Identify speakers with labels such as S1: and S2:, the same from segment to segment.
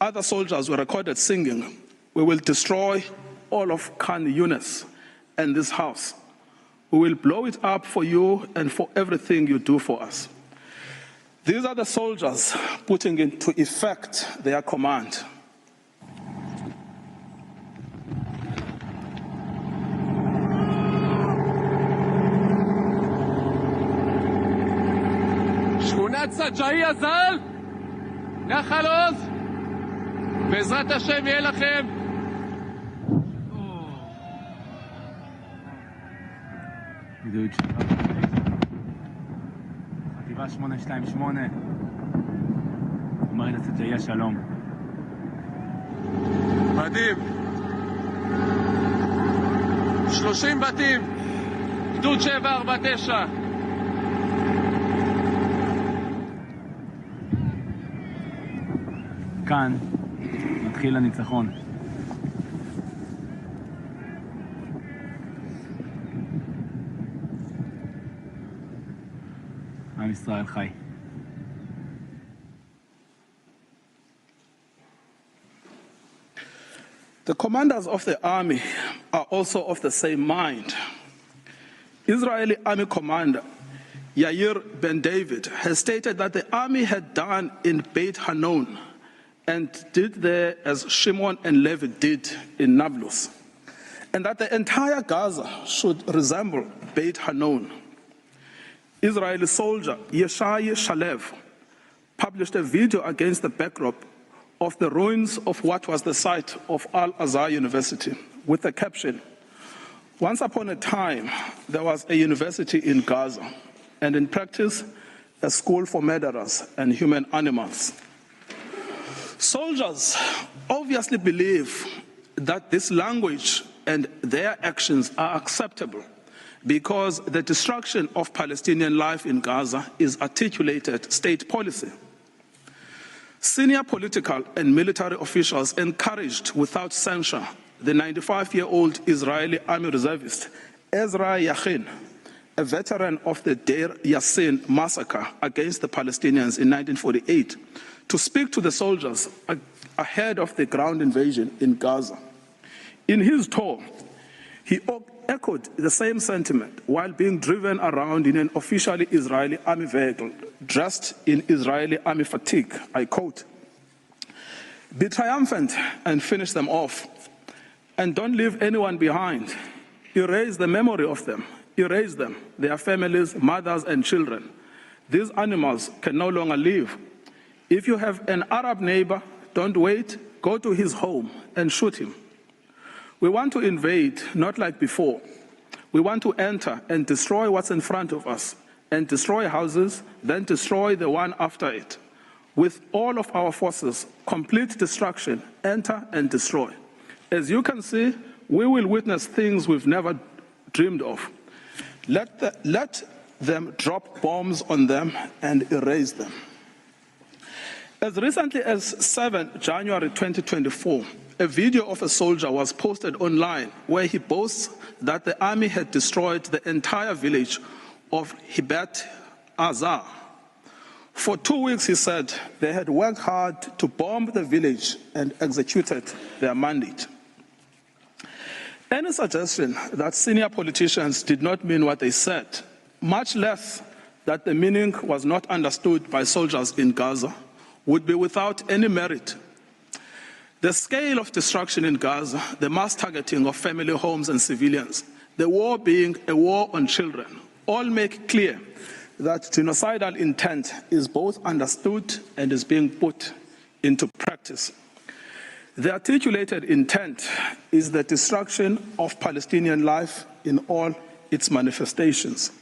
S1: other soldiers were recorded singing, "We will destroy all of Khan Yunis and this house. We will blow it up for you and for everything you do for us." These are the soldiers putting into effect their command.
S2: שכונת סג'אי הזל, נחל עוז, בעזרת השם יהיה לכם.
S3: גדוד חטיבה 828, אומרת סג'אי השלום.
S2: מדהים. 30 בתים, גדוד 749.
S3: כאן מתחיל הניצחון. עם ישראל חי.
S1: The commanders of the army are also of the same mind. Israeli army commander Yair Ben David has stated that the army had done in Beit Hanon and did there as Shimon and Levi did in Nablus, and that the entire Gaza should resemble Beit Hanon. Israeli soldier Yeshai Shalev published a video against the backdrop of the ruins of what was the site of Al-Azhar University with the caption, "Once upon a time, there was a university in Gaza, and in practice, a school for murderers and human animals." Soldiers obviously believe that this language and their actions are acceptable because the destruction of Palestinian life in Gaza is articulated state policy. Senior political and military officials encouraged without censure the 95-year-old Israeli army reservist Ezra Yachin, a veteran of the Deir Yassin massacre against the Palestinians in 1948, to speak to the soldiers ahead of the ground invasion in Gaza. In his talk, he echoed the same sentiment while being driven around in an officially Israeli army vehicle dressed in Israeli army fatigue. I quote, "Be triumphant and finish them off, and don't leave anyone behind. Erase the memory of them. Erase them, their families, mothers and children. These animals can no longer live. If you have an Arab neighbor, don't wait, go to his home and shoot him. We want to invade, not like before. We want to enter and destroy what's in front of us, and destroy houses, then destroy the one after it. With all of our forces, complete destruction, enter and destroy. As you can see, we will witness things we've never dreamed of. Let them drop bombs on them and erase them." As recently as 7 January 2024, a video of a soldier was posted online where he boasts that the army had destroyed the entire village of Hibat Azar. For 2 weeks, he said, they had worked hard to bomb the village and executed their mandate. Any suggestion that senior politicians did not mean what they said, much less that the meaning was not understood by soldiers in Gaza, would be without any merit. The scale of destruction in Gaza, the mass targeting of family homes and civilians, the war being a war on children, all make clear that genocidal intent is both understood and is being put into practice. The articulated intent is the destruction of Palestinian life in all its manifestations.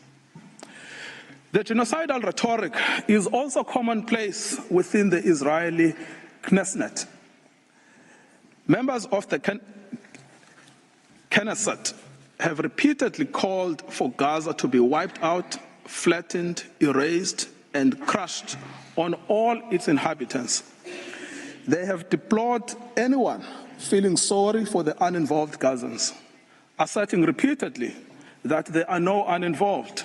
S1: The genocidal rhetoric is also commonplace within the Israeli Knesset. Members of the Knesset have repeatedly called for Gaza to be wiped out, flattened, erased, and crushed on all its inhabitants. They have deplored anyone feeling sorry for the uninvolved Gazans, asserting repeatedly that there are no uninvolved,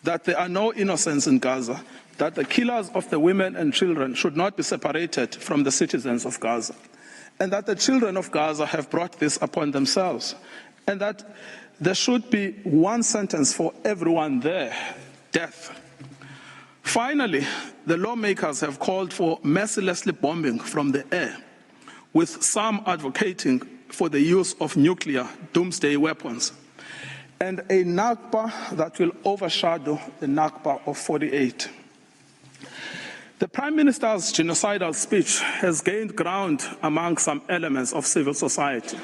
S1: that there are no innocents in Gaza, that the killers of the women and children should not be separated from the citizens of Gaza, and that the children of Gaza have brought this upon themselves, and that there should be one sentence for everyone there, death. Finally, the lawmakers have called for mercilessly bombing from the air, with some advocating for the use of nuclear doomsday weapons, and a Nakba that will overshadow the Nakba of 48. The Prime Minister's genocidal speech has gained ground among some elements of civil society.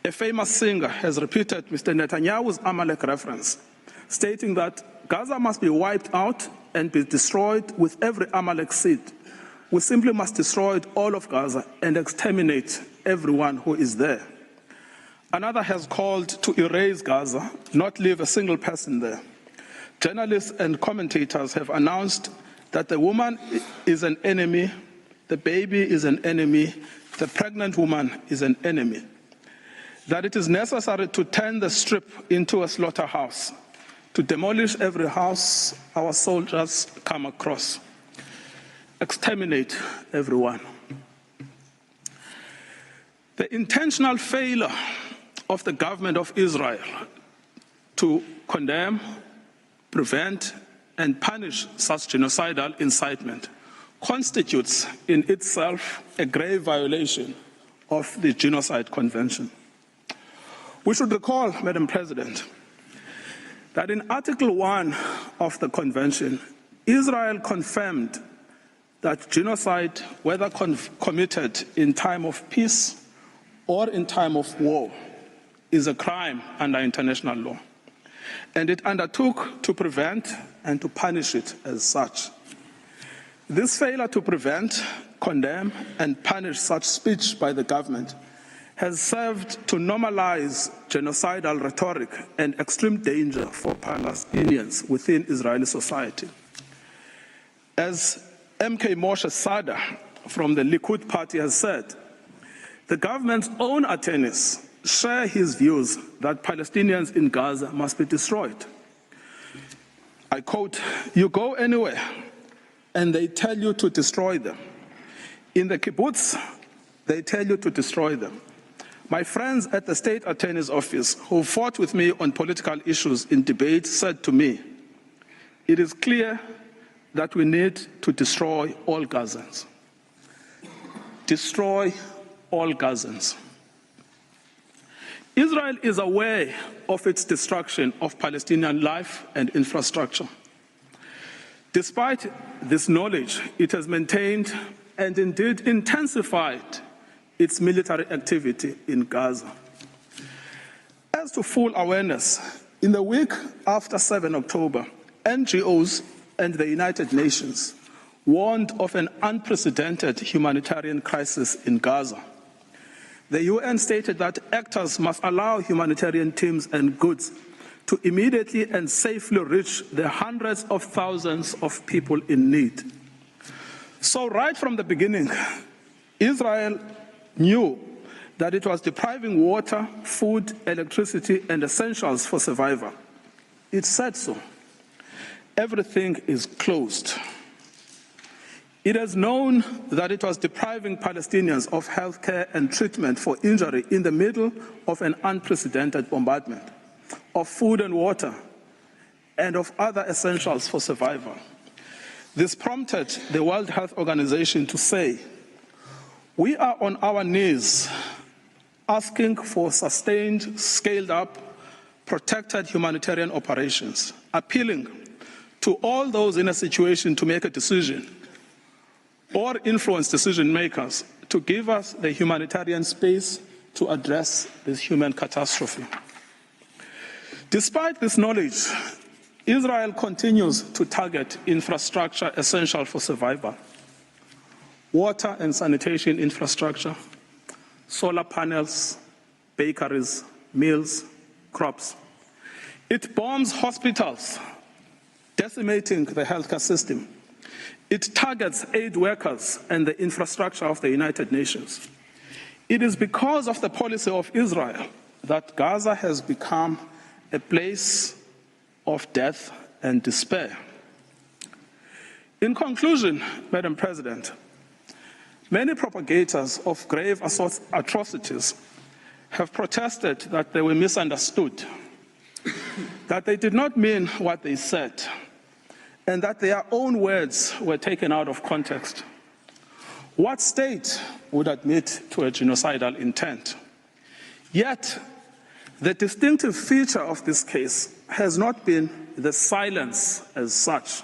S1: A famous singer has repeated Mr. Netanyahu's Amalek reference, stating that Gaza must be wiped out and be destroyed with every Amalek seed. We simply must destroy all of Gaza and exterminate everyone who is there. Another has called to erase Gaza, not leave a single person there. Journalists and commentators have announced that the woman is an enemy, the baby is an enemy, the pregnant woman is an enemy. That it is necessary to turn the strip into a slaughterhouse, to demolish every house our soldiers come across, exterminate everyone. The intentional failure of the government of Israel to condemn, prevent, and punish such genocidal incitement constitutes in itself a grave violation of the Genocide Convention. We should recall, Madam President, that in Article 1 of the Convention, Israel confirmed that genocide, whether committed in time of peace or in time of war, is a crime under international law. And it undertook to prevent and to punish it as such. This failure to prevent, condemn, and punish such speech by the government has served to normalize genocidal rhetoric and extreme danger for Palestinians within Israeli society. As MK Moshe Sada from the Likud party has said, the government's own attorneys share his views that Palestinians in Gaza must be destroyed. I quote, "You go anywhere and they tell you to destroy them. In the kibbutz, they tell you to destroy them. My friends at the state attorney's office who fought with me on political issues in debate said to me, it is clear that we need to destroy all Gazans. Destroy all Gazans." Israel is aware of its destruction of Palestinian life and infrastructure. Despite this knowledge, it has maintained and indeed intensified its military activity in Gaza. As to full awareness, in the week after 7 October, NGOs and the United Nations warned of an unprecedented humanitarian crisis in Gaza. The UN stated that actors must allow humanitarian teams and goods to immediately and safely reach the hundreds of thousands of people in need. So right from the beginning, Israel knew that it was depriving water, food, electricity, and essentials for survival. It said so. Everything is closed. It has known that it was depriving Palestinians of health care and treatment for injury in the middle of an unprecedented bombardment, of food and water, and of other essentials for survival. This prompted the World Health Organization to say, "We are on our knees asking for sustained, scaled-up, protected humanitarian operations, appealing to all those in a situation to make a decision or influence decision makers to give us the humanitarian space to address this human catastrophe." Despite this knowledge, Israel continues to target infrastructure essential for survival: water and sanitation infrastructure, solar panels, bakeries, mills, crops. It bombs hospitals, decimating the healthcare system. It targets aid workers and the infrastructure of the United Nations. It is because of the policy of Israel that Gaza has become a place of death and despair. In conclusion, Madam President, many propagators of grave atrocities have protested that they were misunderstood, that they did not mean what they said, and that their own words were taken out of context. What state would admit to a genocidal intent? Yet, the distinctive feature of this case has not been the silence as such,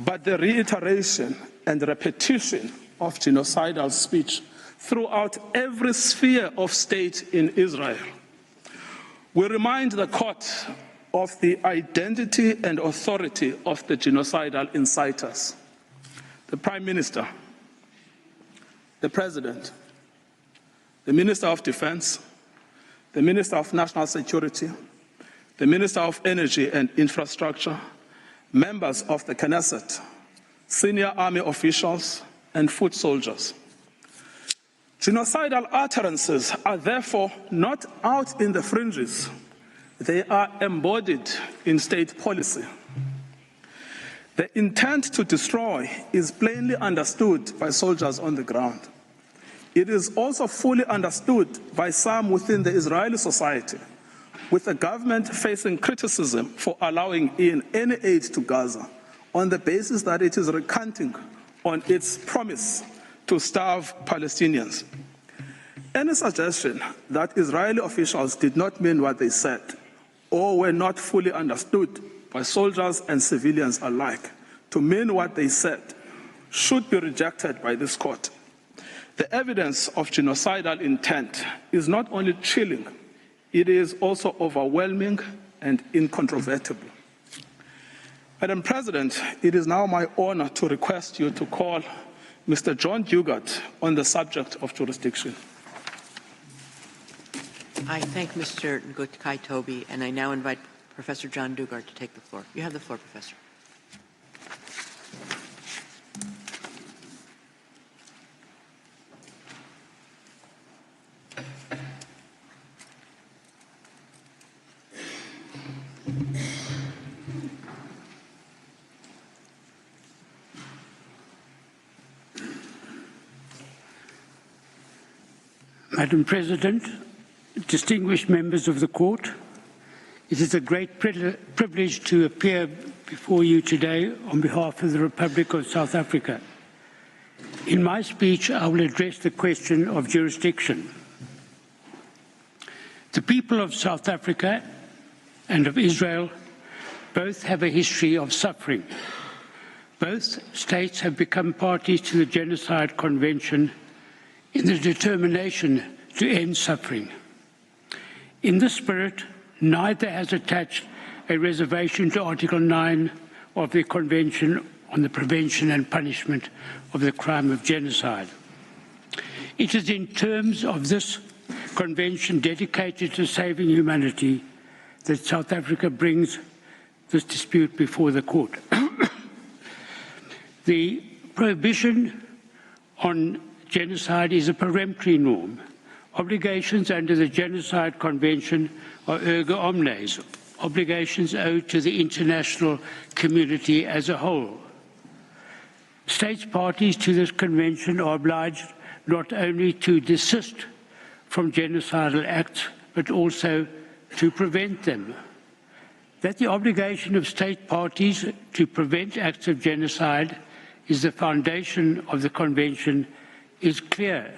S1: but the reiteration and repetition of genocidal speech throughout every sphere of state in Israel. We remind the court of the identity and authority of the genocidal inciters: the Prime Minister, the President, the Minister of Defense, the Minister of National Security, the Minister of Energy and Infrastructure, members of the Knesset, senior army officials, and foot soldiers. Genocidal utterances are therefore not out in the fringes. They are embodied in state policy. The intent to destroy is plainly understood by soldiers on the ground. It is also fully understood by some within the Israeli society, with the government facing criticism for allowing in any aid to Gaza on the basis that it is recanting on its promise to starve Palestinians. Any suggestion that Israeli officials did not mean what they said or were not fully understood by soldiers and civilians alike to mean what they said should be rejected by this court. The evidence of genocidal intent is not only chilling, it is also overwhelming and incontrovertible. Madam President, it is now my honor to request you to call Mr. John Dugard on the subject of jurisdiction.
S4: I thank Mr. Ngukai Toby, and I now invite Professor John Dugard to take the floor. You have the floor, Professor.
S5: Madam President, distinguished members of the Court, it is a great privilege to appear before you today on behalf of the Republic of South Africa. In my speech, I will address the question of jurisdiction. The people of South Africa and of Israel both have a history of suffering. Both states have become parties to the Genocide Convention in the determination to end suffering. In this spirit, neither has attached a reservation to Article 9 of the Convention on the Prevention and Punishment of the Crime of Genocide. It is in terms of this convention dedicated to saving humanity that South Africa brings this dispute before the court. The prohibition on genocide is a peremptory norm. Obligations under the Genocide Convention are erga omnes, obligations owed to the international community as a whole. States parties to this convention are obliged not only to desist from genocidal acts, but also to prevent them. That the obligation of state parties to prevent acts of genocide is the foundation of the convention is clear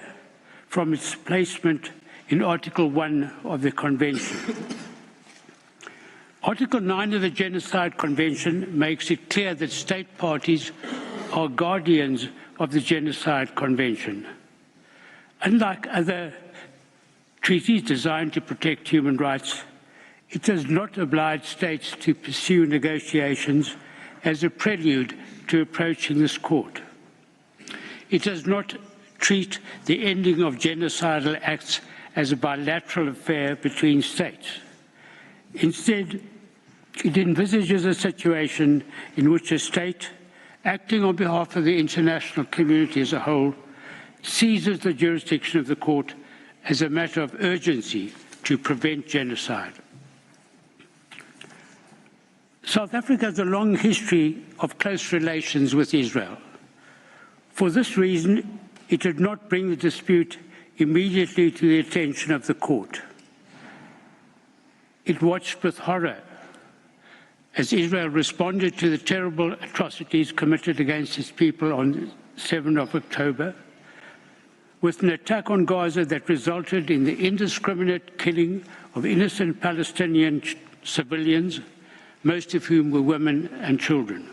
S5: from its placement in Article 1 of the Convention. Article 9 of the Genocide Convention makes it clear that state parties are guardians of the Genocide Convention. Unlike other treaties designed to protect human rights, it does not oblige states to pursue negotiations as a prelude to approaching this court. It does not treat the ending of genocidal acts as a bilateral affair between states. Instead, it envisages a situation in which a state, acting on behalf of the international community as a whole, seizes the jurisdiction of the court as a matter of urgency to prevent genocide. South Africa has a long history of close relations with Israel. For this reason, it did not bring the dispute immediately to the attention of the court. It watched with horror as Israel responded to the terrible atrocities committed against its people on 7 October, with an attack on Gaza that resulted in the indiscriminate killing of innocent Palestinian civilians, most of whom were women and children.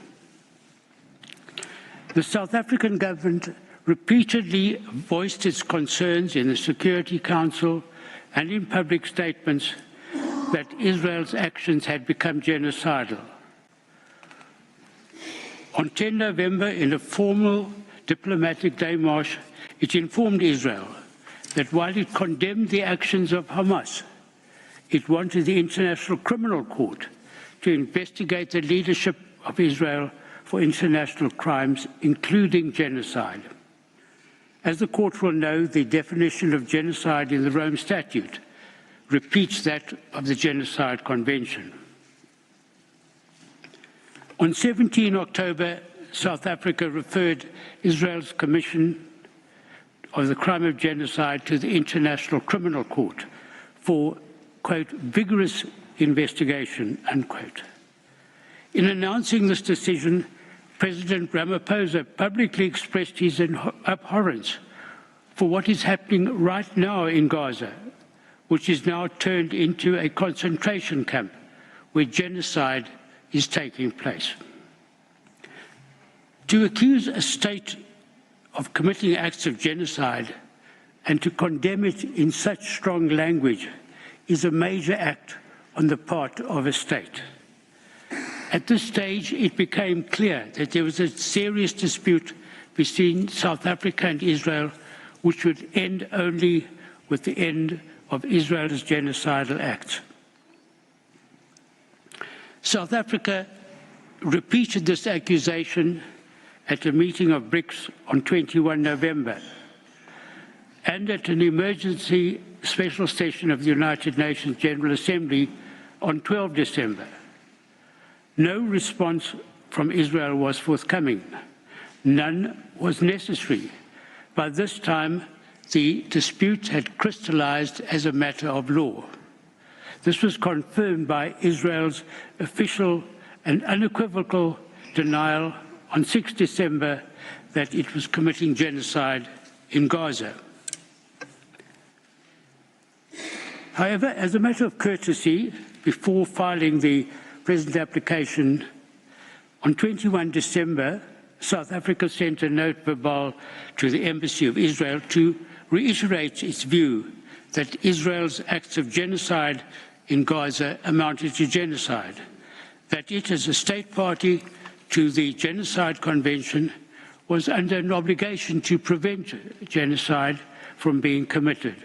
S5: The South African government repeatedly voiced its concerns in the Security Council and in public statements that Israel's actions had become genocidal. On 10 November, in a formal diplomatic démarche, it informed Israel that while it condemned the actions of Hamas, it wanted the International Criminal Court to investigate the leadership of Israel for international crimes, including genocide. As the court will know, the definition of genocide in the Rome Statute repeats that of the Genocide Convention. On 17 October, South Africa referred Israel's commission of the crime of genocide to the International Criminal Court for, quote, vigorous investigation, unquote. In announcing this decision, President Ramaphosa publicly expressed his abhorrence for what is happening right now in Gaza, which is now turned into a concentration camp where genocide is taking place. To accuse a state of committing acts of genocide and to condemn it in such strong language is a major act on the part of a state. At this stage, it became clear that there was a serious dispute between South Africa and Israel, which would end only with the end of Israel's genocidal acts. South Africa repeated this accusation at a meeting of BRICS on 21 November and at an emergency special session of the United Nations General Assembly on 12 December. No response from Israel was forthcoming. None was necessary. By this time, the dispute had crystallized as a matter of law. This was confirmed by Israel's official and unequivocal denial on 6 December that it was committing genocide in Gaza. However, as a matter of courtesy, before filing the present application, on 21 December, South Africa sent a note verbal to the Embassy of Israel to reiterate its view that Israel's acts of genocide in Gaza amounted to genocide, that it, as a state party to the Genocide Convention, was under an obligation to prevent genocide from being committed.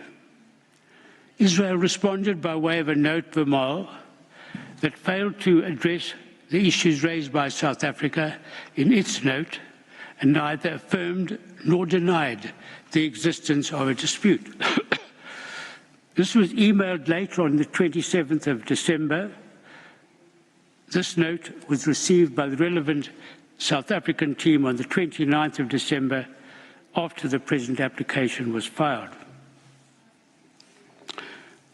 S5: Israel responded by way of a note verbal that failed to address the issues raised by South Africa in its note and neither affirmed nor denied the existence of a dispute. This was emailed later on the 27th of December. This note was received by the relevant South African team on the 29th of December after the present application was filed.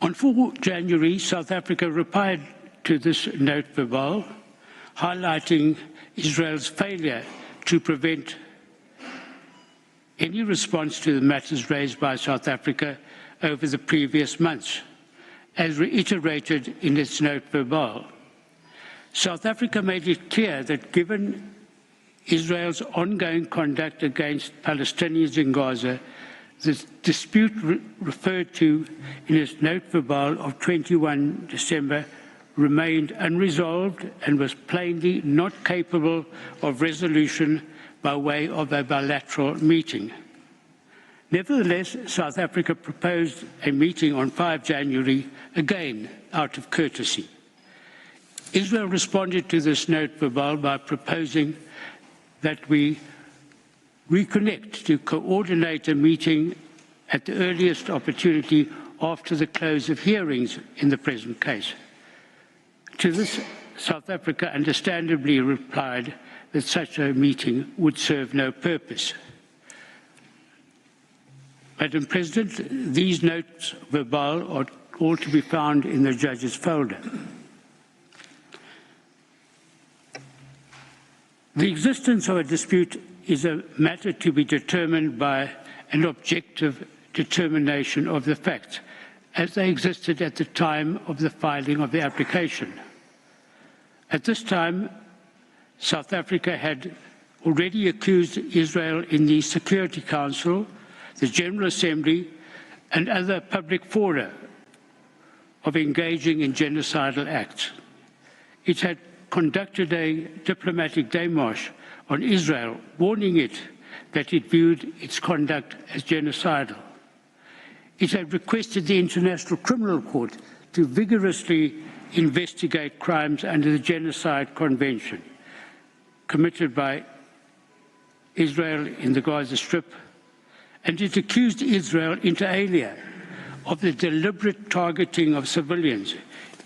S5: On 4 January, South Africa replied to this note verbal, highlighting Israel's failure to prevent any response to the matters raised by South Africa over the previous months, as reiterated in its note verbal. South Africa made it clear that given Israel's ongoing conduct against Palestinians in Gaza, the dispute referred to in its note verbal of 21 December remained unresolved and was plainly not capable of resolution by way of a bilateral meeting. Nevertheless, South Africa proposed a meeting on 5 January, again out of courtesy. Israel responded to this note verbal by proposing that we reconnect to coordinate a meeting at the earliest opportunity after the close of hearings in the present case. To this, South Africa understandably replied that such a meeting would serve no purpose. Madam President, these notes verbal are all to be found in the judge's folder. The existence of a dispute is a matter to be determined by an objective determination of the facts as they existed at the time of the filing of the application. At this time, South Africa had already accused Israel in the Security Council, the General Assembly, and other public fora of engaging in genocidal acts. It had conducted a diplomatic démarche on Israel, warning it that it viewed its conduct as genocidal. It had requested the International Criminal Court to vigorously investigate crimes under the Genocide Convention committed by Israel in the Gaza Strip, and it accused Israel inter alia of the deliberate targeting of civilians,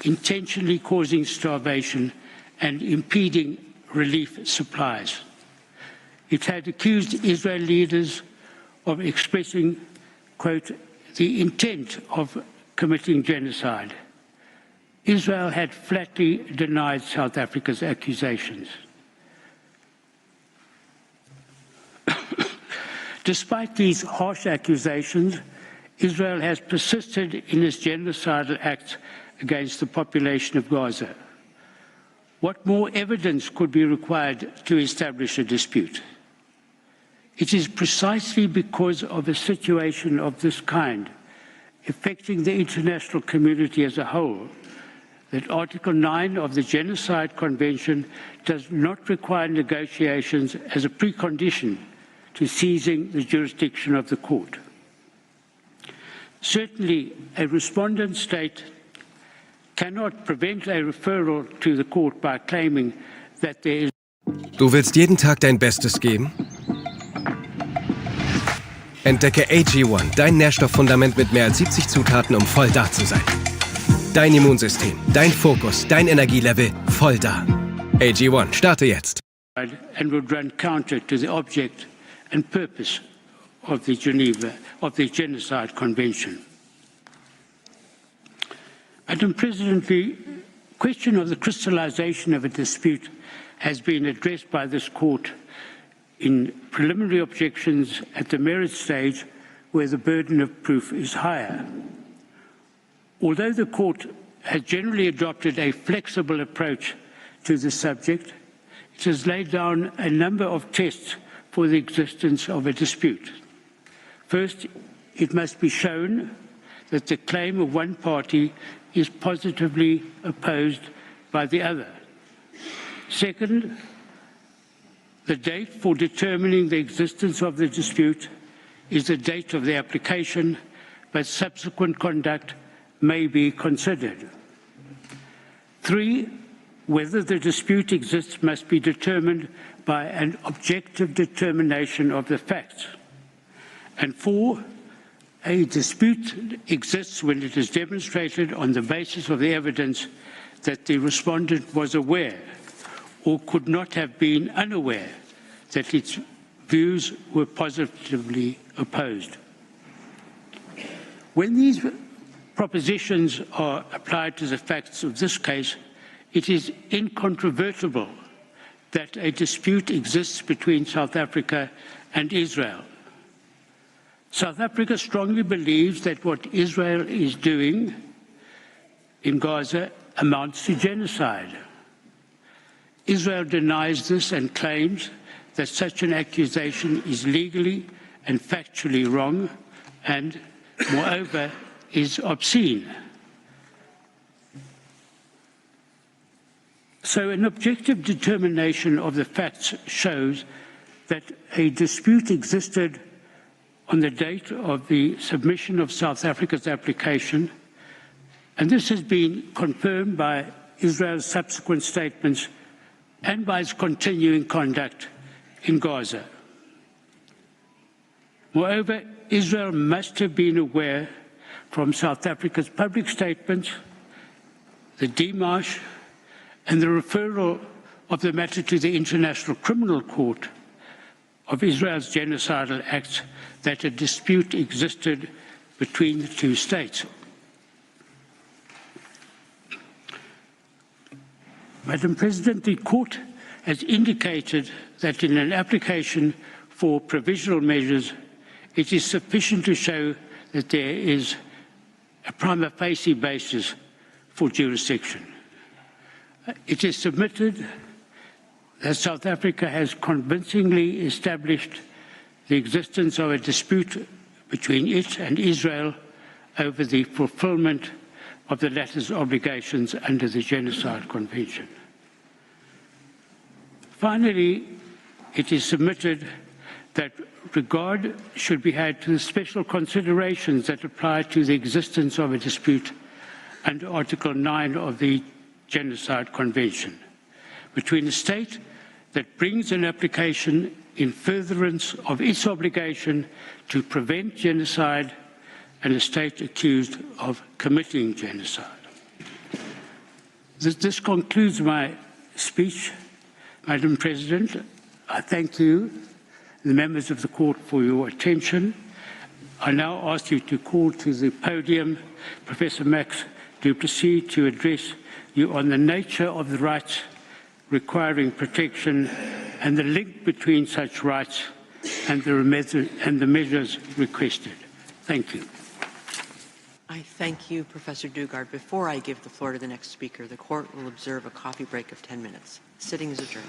S5: intentionally causing starvation and impeding relief supplies. It had accused Israel leaders of expressing, quote, the intent of committing genocide. Israel had flatly denied South Africa's accusations. Despite these harsh accusations, Israel has persisted in its genocidal acts against the population of Gaza. What more evidence could be required to establish a dispute? It is precisely because of a situation of this kind, affecting the international community as a whole, that Article 9 of the Genocide Convention does not require negotiations as a precondition to seizing the jurisdiction of the court. Certainly, a respondent state cannot prevent a referral to the court by claiming that there is.
S6: Du willst jeden Tag dein Bestes geben? Entdecke AG1, dein Nährstofffundament mit mehr als 70 Zutaten, um voll da zu sein. Dein Immunsystem, dein Fokus, dein Energielevel, voll da. AG1, starte jetzt.
S5: And would run counter to the object and purpose of the Genocide Convention. Madam President, the question of the crystallization of a dispute has been addressed by this court in preliminary objections at the merit stage where the burden of proof is higher. Although the court has generally adopted a flexible approach to the subject, it has laid down a number of tests for the existence of a dispute. First, it must be shown that the claim of one party is positively opposed by the other. Second, the date for determining the existence of the dispute is the date of the application, but subsequent conduct may be considered. 3, whether the dispute exists must be determined by an objective determination of the facts. And 4, a dispute exists when it is demonstrated on the basis of the evidence that the respondent was aware or could not have been unaware that its views were positively opposed. When these propositions are applied to the facts of this case, it is incontrovertible that a dispute exists between South Africa and Israel. South Africa strongly believes that what Israel is doing in Gaza amounts to genocide. Israel denies this and claims that such an accusation is legally and factually wrong and, moreover, is obscene. So an objective determination of the facts shows that a dispute existed on the date of the submission of South Africa's application, and this has been confirmed by Israel's subsequent statements and by its continuing conduct in Gaza. Moreover, Israel must have been aware from South Africa's public statements, the démarche, and the referral of the matter to the International Criminal Court of Israel's genocidal acts, that a dispute existed between the two states. Madam President, the Court has indicated that in an application for provisional measures, it is sufficient to show that there is a prima facie basis for jurisdiction. It is submitted that South Africa has convincingly established the existence of a dispute between it and Israel over the fulfillment of the latter's obligations under the Genocide Convention. Finally, it is submitted that regard should be had to the special considerations that apply to the existence of a dispute under Article 9 of the Genocide Convention between a state that brings an application in furtherance of its obligation to prevent genocide and a state accused of committing genocide. This concludes my speech. Madam President, I thank you, the members of the Court, for your attention. I now ask you to call to the podium Professor Max du Plessis to address you on the nature of the rights requiring protection and the link between such rights and the measures requested. Thank you.
S4: I thank you, Professor Dugard. Before I give the floor to the next speaker, the Court will observe a coffee break of 10 minutes. Sitting is adjourned.